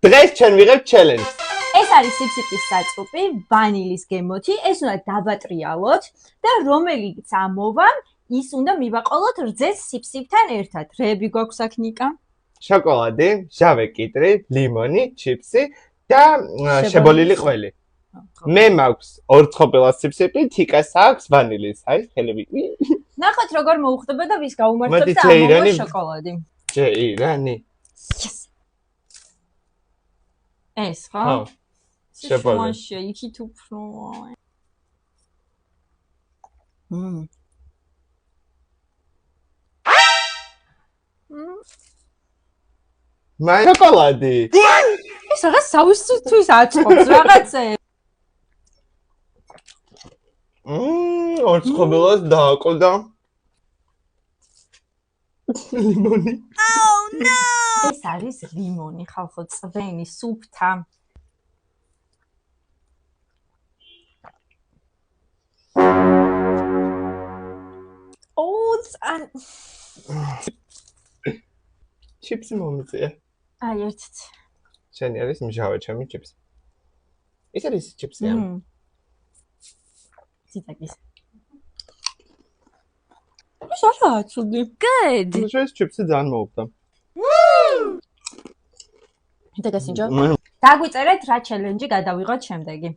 დღეს ჩვენ ვიღებთ challenge. ეს არის სიფსიფის საწუპი, ვანილის გემოთი, ეს უნდა დავატრიალოთ და რომელიც ამოვა, ის უნდა მივაყოლოთ რძეს სიფსიფთან ერთად. რები გვაქვს აქ ნიკა? შოკოლადი, ჟავე კიტრი, ლიმონი, ჩიპსი და შებოლილი ყველი. მე მაქვს ორ ცხოპილას სიფსიფი, თიკას აქვს ვანილის. აი, ხელები. ნახოთ როგორ მოუხდება და ვის გაუმართებს და ამოვა შოკოლადი. ჯეირანი. ეს ხო? შებოლილი. იქით უფრო. მაი შოკოლადი. ეს რაღაც საუსთვის აწყობს რაღაცე. ორ ცხოპილას დააკლდა. ლიმონი. Oh no! ეს არის ლიმონი, ხალხო, წვენი, სუფთა. ან ჩიპსი მომიწია. აი ერთით. შენი არის მჟავე ჩემი ჩიპსი. ეს არის ჩიპსი ან? ციტაკის. ეს არა ცუდი. Good. ეს ჩიპსი ძალიან მოუხდა. იტაკასინჯო. დაგვიწერეთ რა ჩელენჯი გადავიღოთ შემდეგი.